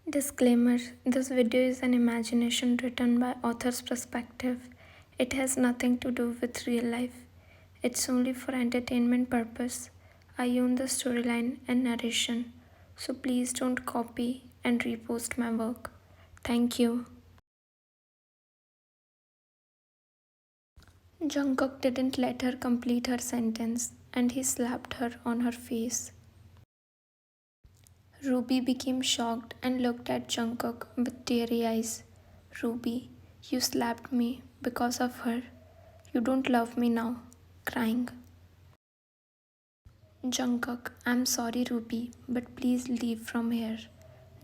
Disclaimer: this video is an imagination written by author's perspective. It has nothing to do with real life. It's only for entertainment purpose. I own the storyline and narration, so please don't copy and repost my work. Thank you. Jungkook didn't let her complete her sentence and he slapped her on her face. Ruby became shocked and looked at Jungkook with teary eyes. Ruby, you slapped me because of her. You don't love me now. Crying. Jungkook, I'm sorry, Ruby, but please leave from here.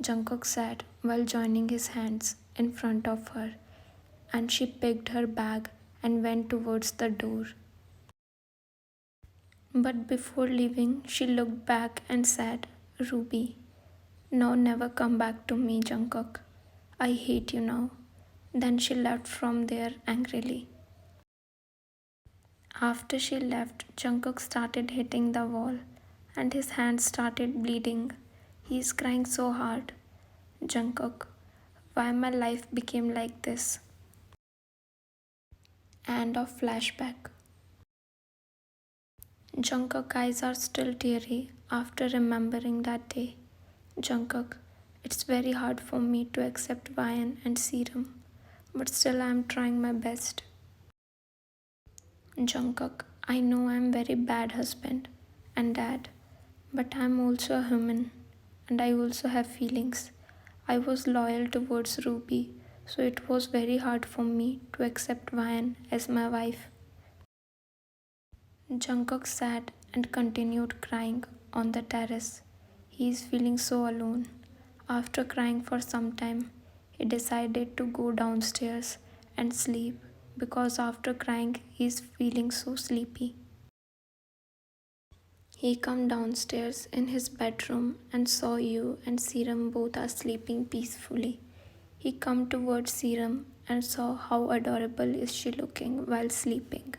Jungkook said while joining his hands in front of her, and she picked her bag and went towards the door. But before leaving, she looked back and said, Ruby, now never come back to me, Jungkook. I hate you now. Then she left from there angrily. After she left, Jungkook started hitting the wall and his hands started bleeding. He is crying so hard. Jungkook, why my life became like this? End of flashback. Jungkook eyes are still teary after remembering that day. Jungkook, it's very hard for me to accept Vian and Serum, but still I am trying my best. Jungkook, I know I am very bad husband and dad, but I am also a human and I also have feelings. I was loyal towards Ruby, so it was very hard for me to accept Vian as my wife. Jungkook sat and continued crying on the terrace. He is feeling so alone. After crying for some time, he decided to go downstairs and sleep because after crying he is feeling so sleepy. He come downstairs in his bedroom and saw you and Serum both are sleeping peacefully. He come towards Serum and saw how adorable is she looking while sleeping.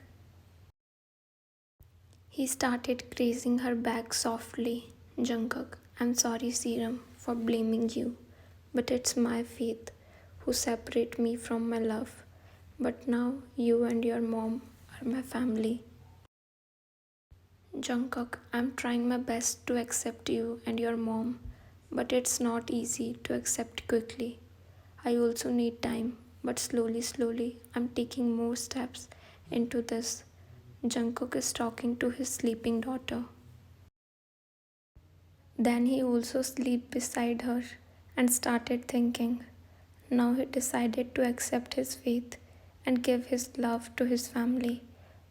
He started grazing her back softly. Jungkook, I'm sorry Serum for blaming you, but it's my faith who separate me from my love. But now you and your mom are my family. Jungkook, I'm trying my best to accept you and your mom, but it's not easy to accept quickly. I also need time, but slowly, I'm taking more steps into this. Jungkook is talking to his sleeping daughter. Then he also slept beside her and started thinking. Now he decided to accept his faith and give his love to his family.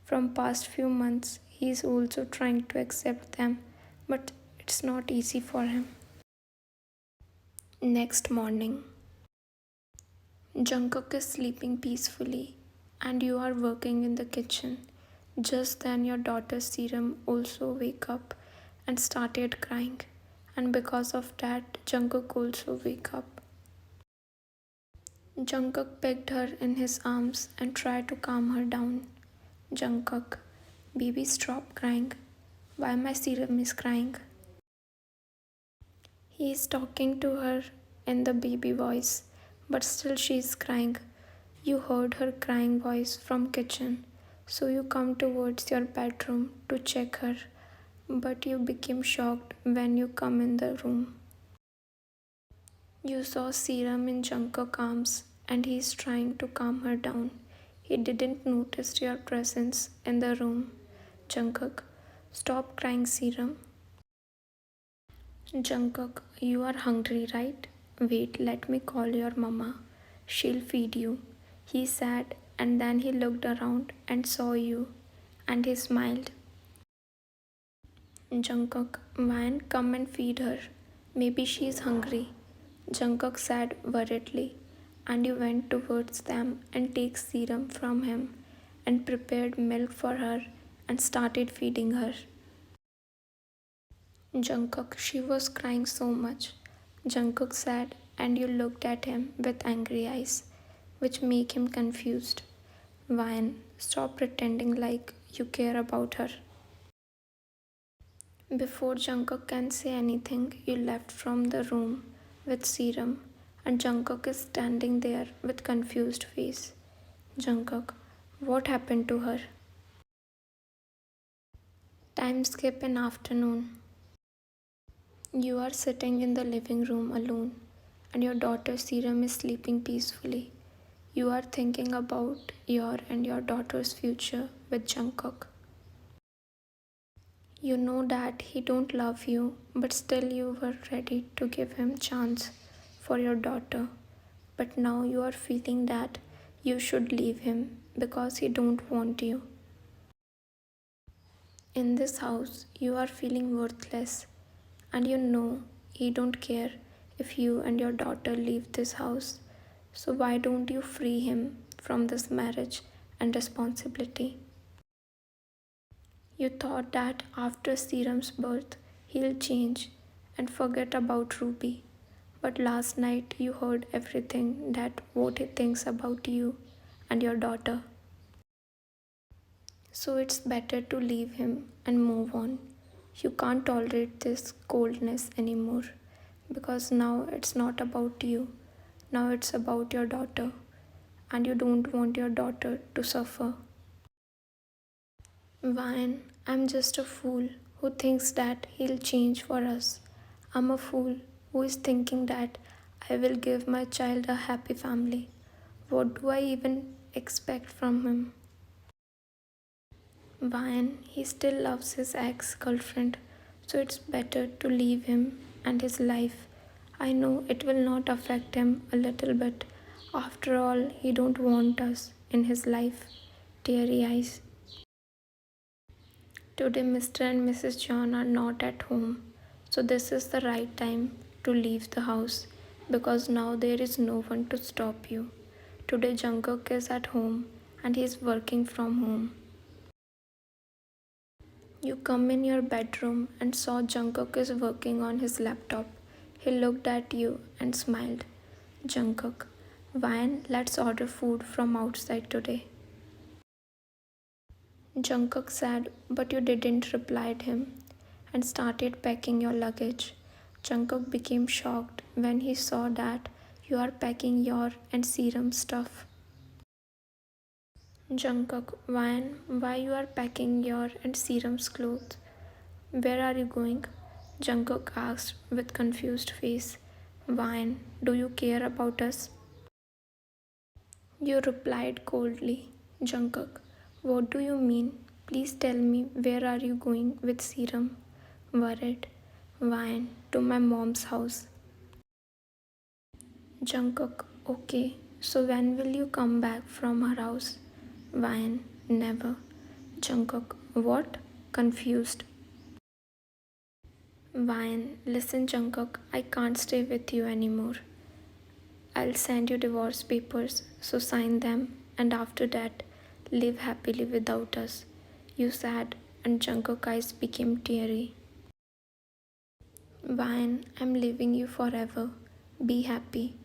From past few months, he is also trying to accept them, but it's not easy for him. Next morning, Jungkook is sleeping peacefully and you are working in the kitchen. Just then your daughter Serum also wake up and started crying, and because of that Jungkook also wake up. Jungkook picked her in his arms and tried to calm her down. Jungkook, baby stop crying. Why my Serum is crying? He is talking to her in the baby voice, but still she is crying. You heard her crying voice from kitchen, so you come towards your bedroom to check her, but you became shocked when you come in the room. You saw Serum in Jungkook's arms and he is trying to calm her down. He didn't notice your presence in the room. Jungkook, stop crying, Serum. Jungkook, you are hungry, right? Wait, let me call your mama. She'll feed you. He said, and then he looked around and saw you, and he smiled. Jungkook, Van, come and feed her. Maybe she is hungry. Jungkook said worriedly, and you went towards them and take Serum from him and prepared milk for her and started feeding her. Jungkook, she was crying so much. Jungkook said, and you looked at him with angry eyes, which make him confused. Vian, stop pretending like you care about her. Before Jungkook can say anything, you left from the room with serum, and Jungkook is standing there with confused face. Jungkook, what happened to her? Time skip in afternoon. You are sitting in the living room alone, and your daughter Serum is sleeping peacefully. You are thinking about your and your daughter's future with Jungkook. You know that he don't love you, but still you were ready to give him chance for your daughter. But now you are feeling that you should leave him because he don't want you. In this house, you are feeling worthless, and you know he don't care if you and your daughter leave this house. So why don't you free him from this marriage and responsibility? You thought that after Serum's birth, he'll change and forget about Ruby. But last night you heard everything that what he thinks about you and your daughter. So it's better to leave him and move on. You can't tolerate this coldness anymore because now it's not about you. Now it's about your daughter, and you don't want your daughter to suffer. Vine, I'm just a fool who thinks that he'll change for us. I'm a fool who is thinking that I will give my child a happy family. What do I even expect from him? Vine, he still loves his ex girlfriend, so it's better to leave him and his life. I know it will not affect him a little bit. After all, he don't want us in his life. Teary eyes. Today, Mr. and Mrs. John are not at home, so this is the right time to leave the house because now there is no one to stop you. Today, Jungkook is at home and he is working from home. You come in your bedroom and saw Jungkook is working on his laptop. He looked at you and smiled. Jungkook, Vine, let's order food from outside today. Jungkook said, but you didn't reply him and started packing your luggage. Jungkook became shocked when he saw that you are packing your and Serum stuff. Jungkook, why you are packing your and Serum's clothes? Where are you going? Jungkook asked with confused face. Vine, do you care about us? You replied coldly. Jungkook, what do you mean? Please tell me where are you going with Serum? Worried. Vine, to my mom's house. Jungkook, okay. So when will you come back from her house? Vine, never. Jungkook, what? Confused. Vine, listen Jungkook, I can't stay with you anymore. I'll send you divorce papers, so sign them, and after that, live happily without us. You said, and Jungkook eyes became teary. Vine, I'm leaving you forever. Be happy.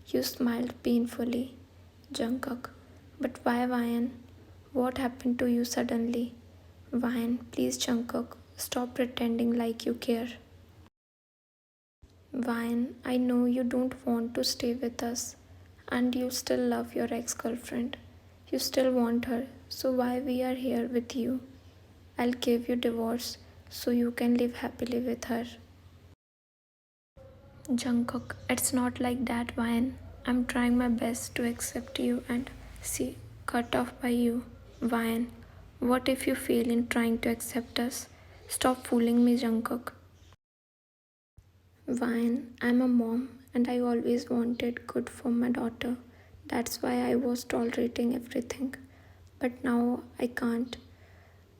You smiled painfully. Jungkook, but why Vine? What happened to you suddenly? Vine, please Jungkook, stop pretending like you care. Vine, I know you don't want to stay with us and you still love your ex-girlfriend. You still want her, so why we are here with you? I'll give you divorce so you can live happily with her. Jungkook, it's not like that, Vine. I'm trying my best to accept you and see cut off by you. Vine, what if you fail in trying to accept us? Stop fooling me, Jungkook. Vine, I'm a mom and I always wanted good for my daughter. That's why I was tolerating everything. But now I can't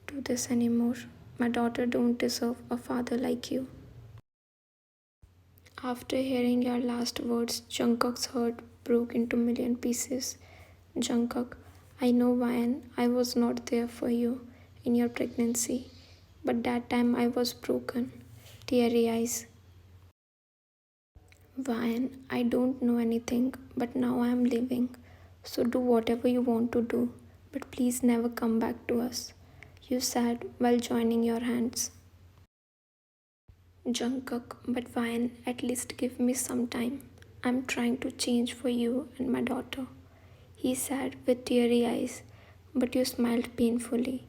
do this anymore. My daughter don't deserve a father like you. After hearing your last words, Jungkook's heart broke into million pieces. Jungkook, I know Vine, I was not there for you in your pregnancy, but that time I was broken. Teary eyes. Vine, I don't know anything, but now I am leaving. So do whatever you want to do, but please never come back to us. You said while joining your hands. Jungkook, but fine, at least give me some time. I'm trying to change for you and my daughter. He said with teary eyes, but you smiled painfully.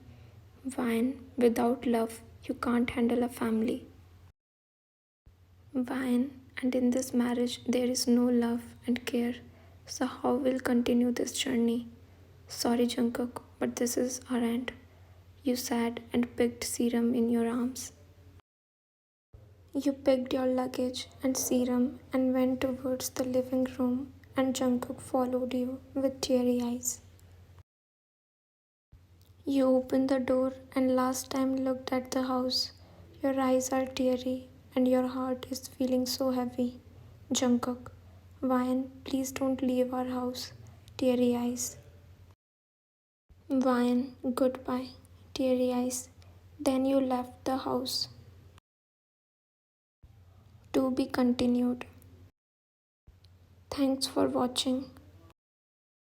Vine, without love, you can't handle a family. Vine, and in this marriage, there is no love and care. So, how will continue this journey? Sorry, Jungkook, but this is our end. You sat and picked serum in your arms. You picked your luggage and serum and went towards the living room, and Jungkook followed you with teary eyes. You opened the door and last time looked at the house. Your eyes are teary and your heart is feeling so heavy. Jungkook, Vian, please don't leave our house. Teary eyes. Vian, goodbye. Teary eyes. Then you left the house. To be continued. Thanks for watching.